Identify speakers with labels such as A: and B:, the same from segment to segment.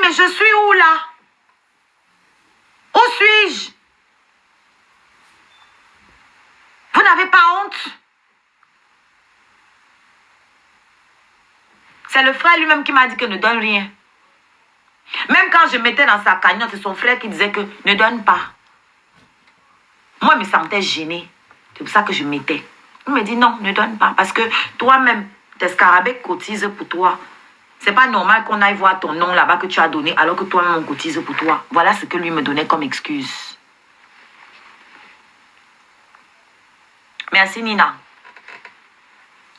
A: mais je suis où là? Où suis-je? Vous n'avez pas honte? C'est le frère lui-même qui m'a dit que ne donne rien. Même quand je mettais dans sa cagnotte, c'est son frère qui disait que ne donne pas. Moi, je me sentais gênée. C'est pour ça que je mettais. Il me dit non, ne donne pas. Parce que toi-même, tes scarabées cotisent pour toi. C'est pas normal qu'on aille voir ton nom là-bas que tu as donné alors que toi-même on cotise pour toi. Voilà ce que lui me donnait comme excuse. Merci Nina.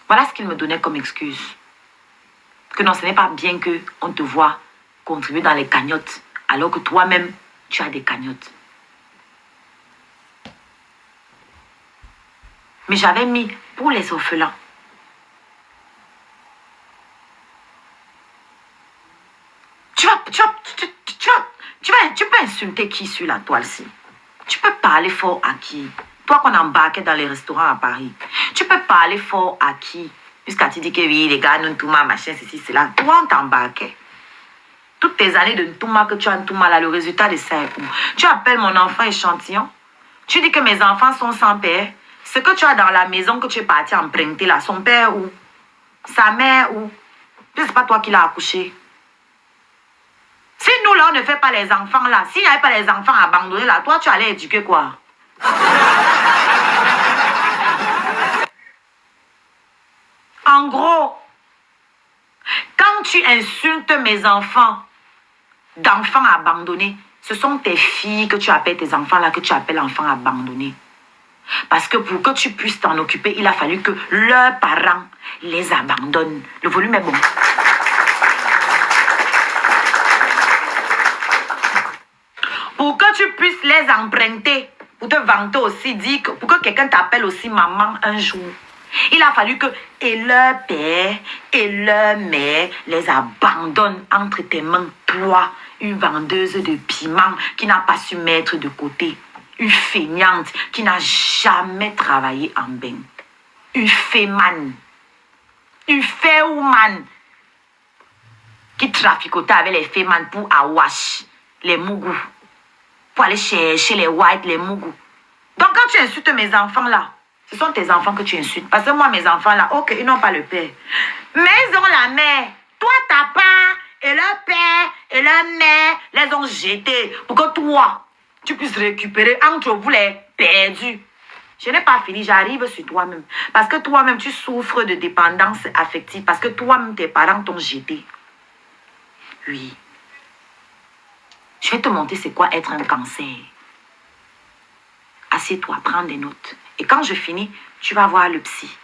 A: Voilà ce qu'il me donnait comme excuse. Que non, ce n'est pas bien qu'on te voit contribuer dans les cagnottes alors que toi-même, tu as des cagnottes. Mais j'avais mis pour les orphelins. Tu peux insulter qui sur la toile-ci? Tu peux parler fort à qui? Toi qu'on embarquait dans les restaurants à Paris. Tu peux parler fort à qui? Jusqu'à tu dis que oui, les gars, Ntouma, machin, ceci, cela. Toi, on t'embarquait. Toutes tes années de Ntouma que tu as Ntouma là, le résultat de ça est où? Tu appelles mon enfant échantillon. Tu dis que mes enfants sont sans père. Ce que tu as dans la maison que tu es parti emprunter là, son père où? Sa mère où? C'est pas toi qui l'as accouché. Si nous là, on ne fait pas les enfants là, s'il n'y avait pas les enfants abandonnés là, toi tu allais éduquer quoi? En gros, quand tu insultes mes enfants, d'enfants abandonnés, ce sont tes filles que tu appelles tes enfants là, que tu appelles enfants abandonnés. Parce que pour que tu puisses t'en occuper, il a fallu que leurs parents les abandonnent. Le volume est bon. Pour que tu puisses les emprunter, pour te vanter aussi, dire que, pour que quelqu'un t'appelle aussi maman un jour, il a fallu que et leur père et leur mère les abandonnent entre tes mains. Toi, une vendeuse de piment qui n'a pas su mettre de côté. Une feignante qui n'a jamais travaillé en bain. Une fémane. Une féoumane qui traficotait avec les fémanes pour Awash, les mougous. Pour aller chercher les whites, les mougous. Donc quand tu insultes mes enfants là, ce sont tes enfants que tu insultes. Parce que moi, mes enfants là, ok, ils n'ont pas le père. Mais ils ont la mère. Toi, ta part et leur père et leur mère les ont jetés pour que toi, tu puisses récupérer entre vous les perdus. Je n'ai pas fini, j'arrive sur toi-même. Parce que toi-même, tu souffres de dépendance affective. Parce que toi-même, tes parents t'ont jeté. Oui. Je vais te montrer c'est quoi être un cancer. Assieds-toi, prends des notes. Et quand je finis, tu vas voir le psy.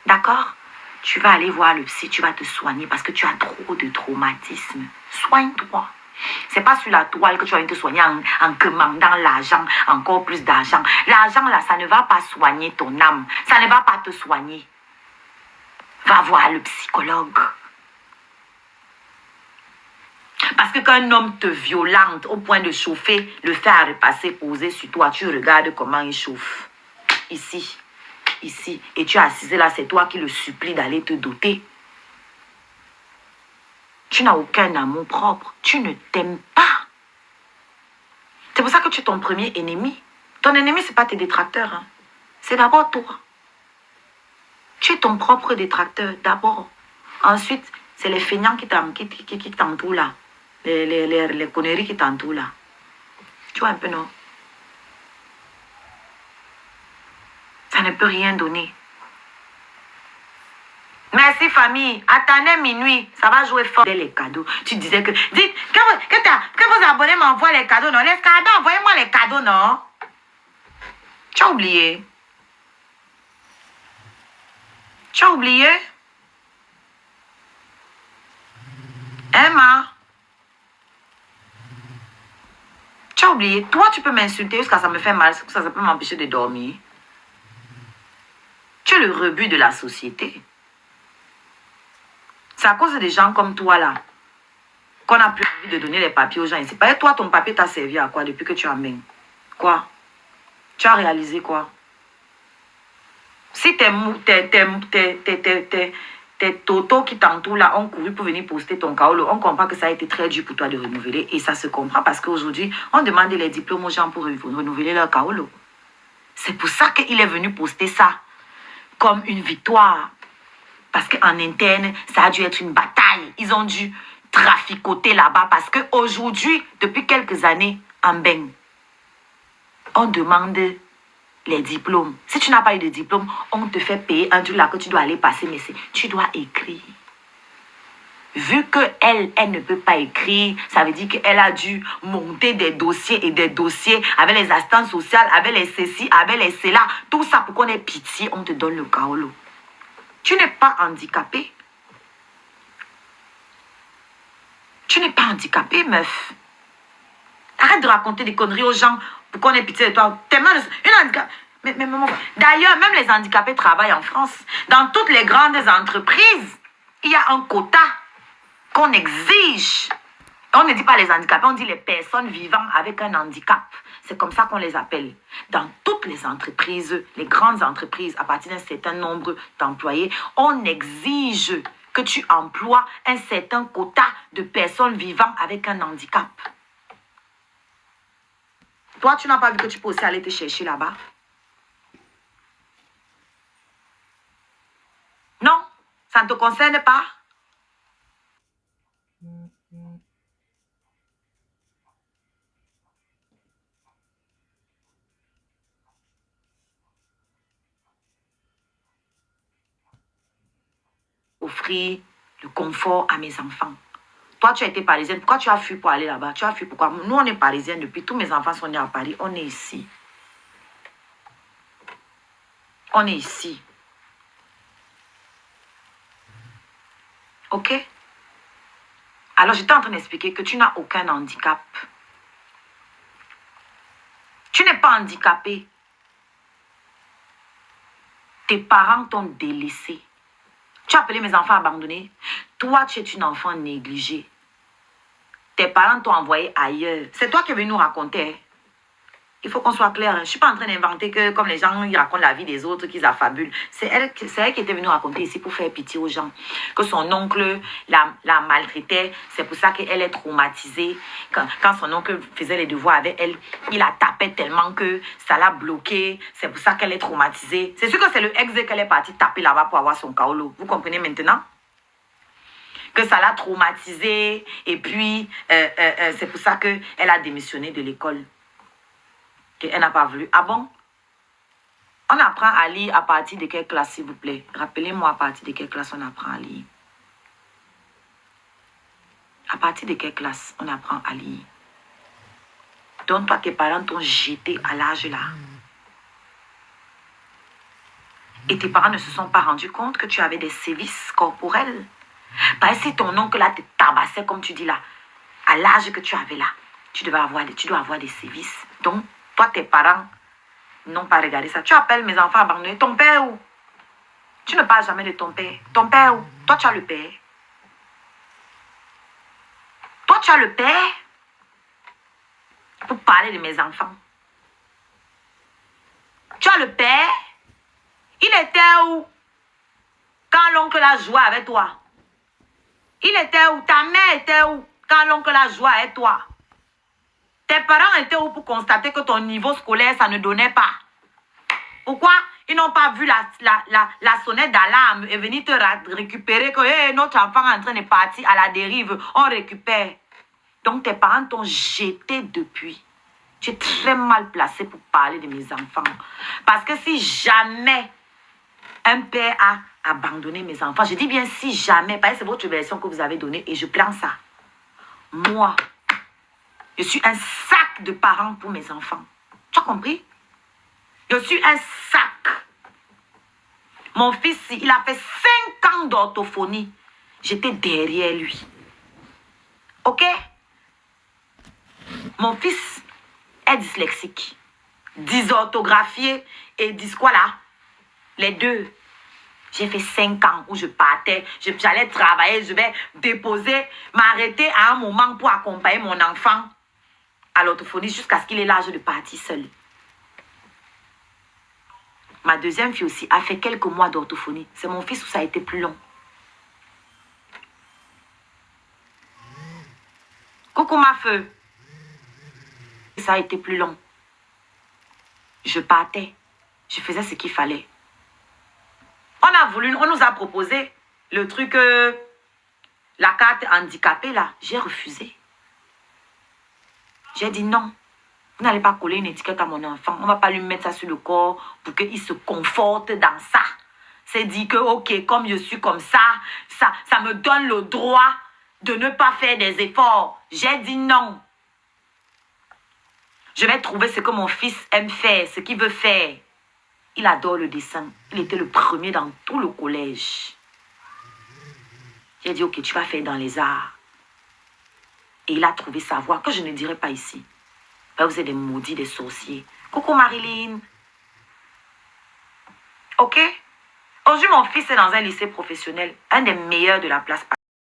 A: D'accord? Tu vas aller voir le psy, tu vas te soigner parce que tu as trop de traumatisme. Soigne-toi. C'est pas sur la toile que tu vas te soigner en commandant l'argent, encore plus d'argent. L'argent là, ça ne va pas soigner ton âme. Ça ne va pas te soigner. Va voir le psychologue. Parce que quand un homme te violente au point de chauffer, le fer à repasser posé sur toi, tu regardes comment il chauffe. Ici, ici. Et tu es assisé là, c'est toi qui le supplie d'aller te doter. Tu n'as aucun amour propre. Tu ne t'aimes pas. C'est pour ça que tu es ton premier ennemi. Ton ennemi, ce n'est pas tes détracteurs. Hein. C'est d'abord toi. Tu es ton propre détracteur, d'abord. Ensuite, c'est les feignants qui t'entourent là. Les conneries qui t'entourent là. Tu vois un peu, non? Ça ne peut rien donner. Merci famille. Attendez minuit. Ça va jouer fort. Les cadeaux. Tu disais que... Dites que vos abonnés m'envoient les cadeaux, non? Les cadeaux, envoyez-moi les cadeaux, non? Tu as oublié? Tu as oublié? Emma? Tu as oublié? Toi, tu peux m'insulter jusqu'à ça me fait mal. Ça peut m'empêcher de dormir. Tu es le rebut de la société. C'est à cause des gens comme toi là qu'on n'a plus envie de donner les papiers aux gens ici. Parce que toi, ton papier t'a servi à quoi depuis que tu as main? Quoi? Tu as réalisé quoi? Si tes totos qui t'entourent là ont couru pour venir poster ton kaolo. On comprend que ça a été très dur pour toi de renouveler. Et ça se comprend parce qu'aujourd'hui, on demande les diplômes aux gens pour renouveler leur kaolo. C'est pour ça qu'il est venu poster ça comme une victoire. Parce qu'en interne, ça a dû être une bataille. Ils ont dû traficoter là-bas parce qu'aujourd'hui, depuis quelques années, en Beng, on demande les diplômes. Si tu n'as pas eu de diplôme, on te fait payer un truc là que tu dois aller passer, mais tu dois écrire. Vu qu'elle ne peut pas écrire, ça veut dire qu'elle a dû monter des dossiers et des dossiers avec les assistantes sociales, avec les ceci, avec les cela. Tout ça pour qu'on ait pitié, on te donne le kaolo. Tu n'es pas handicapé. Tu n'es pas handicapé, meuf. Arrête de raconter des conneries aux gens pour qu'on ait pitié de toi. D'ailleurs, même les handicapés travaillent en France. Dans toutes les grandes entreprises, il y a un quota qu'on exige. On ne dit pas les handicapés, on dit les personnes vivant avec un handicap. C'est comme ça qu'on les appelle. Dans toutes les entreprises, les grandes entreprises, à partir d'un certain nombre d'employés, on exige que tu emploies un certain quota de personnes vivant avec un handicap. Toi, tu n'as pas vu que tu peux aussi aller te chercher là-bas? Non, ça ne te concerne pas. Offrir le confort à mes enfants. Toi, tu as été parisienne. Pourquoi tu as fui pour aller là-bas? Tu as fui pourquoi? Nous, on est parisiens depuis. Tous mes enfants sont nés à Paris. On est ici. On est ici. Ok? Alors, j'étais en train d'expliquer que tu n'as aucun handicap. Tu n'es pas handicapé. Tes parents t'ont délaissé. Tu as appelé mes enfants abandonnés. Toi, tu es une enfant négligée. Tes parents t'ont envoyé ailleurs. C'est toi qui es venu nous raconter. Hein. Il faut qu'on soit clair. Je ne suis pas en train d'inventer que comme les gens ils racontent la vie des autres, qu'ils affabulent. C'est elle qui était venue raconter ici pour faire pitié aux gens. Que son oncle la maltraitait. C'est pour ça qu'elle est traumatisée. Quand son oncle faisait les devoirs avec elle, il la tapait tellement que ça l'a bloquée. C'est pour ça qu'elle est traumatisée. C'est sûr que c'est le ex qu'elle est partie taper là-bas pour avoir son kaolo. Vous comprenez maintenant? Que ça l'a traumatisée. Et puis, c'est pour ça qu'elle a démissionné de l'école. Elle n'a pas voulu. Ah bon? On apprend à lire à partir de quelle classe, s'il vous plaît? Rappelez-moi à partir de quelle classe on apprend à lire. À partir de quelle classe on apprend à lire? Donc, toi, tes parents t'ont jeté à l'âge là. Et tes parents ne se sont pas rendus compte que tu avais des sévices corporels. Parce que si ton oncle là te tabassait, comme tu dis là, à l'âge que tu avais là, tu dois avoir des sévices. Donc, toi, tes parents n'ont pas regardé ça. Tu appelles mes enfants abandonnés. Ton père où? Tu ne parles jamais de ton père. Ton père où? Toi, tu as le père. Toi, tu as le père pour parler de mes enfants. Tu as le père. Il était où quand l'oncle a joué avec toi? Il était où? Ta mère était où quand l'oncle a joué avec toi? Tes parents étaient où pour constater que ton niveau scolaire, ça ne donnait pas? Pourquoi ils n'ont pas vu la sonnette d'alarme et venir te récupérer que hey, notre enfant est en train de partir à la dérive, on récupère. Donc tes parents t'ont jeté depuis. Tu es très mal placé pour parler de mes enfants. Parce que si jamais un père a abandonné mes enfants, je dis bien si jamais, parce que c'est votre version que vous avez donnée et je prends ça. Moi, je suis un sac de parents pour mes enfants. Tu as compris? Je suis un sac. Mon fils, il a fait 5 ans d'orthophonie. J'étais derrière lui. Ok? Mon fils est dyslexique. Dysorthographié et quoi là? Les deux. J'ai fait 5 ans où je partais, j'allais travailler, je vais déposer, m'arrêter à un moment pour accompagner mon enfant à l'orthophonie jusqu'à ce qu'il ait l'âge de partir seul. Ma deuxième fille aussi a fait quelques mois d'orthophonie. C'est mon fils où ça a été plus long. Coucou ma feu. Ça a été plus long. Je partais. Je faisais ce qu'il fallait. On nous a proposé le truc, la carte handicapée là. J'ai refusé. J'ai dit non. Vous n'allez pas coller une étiquette à mon enfant. On ne va pas lui mettre ça sur le corps pour qu'il se conforte dans ça. C'est dit que, ok, comme je suis comme ça me donne le droit de ne pas faire des efforts. J'ai dit non. Je vais trouver ce que mon fils aime faire, ce qu'il veut faire. Il adore le dessin. Il était le premier dans tout le collège. J'ai dit, ok, tu vas faire dans les arts. Et il a trouvé sa voie, que je ne dirai pas ici. Ben, vous êtes des maudits, des sorciers. Coucou Marilyn. Ok? Aujourd'hui, mon fils est dans un lycée professionnel, un des meilleurs de la place.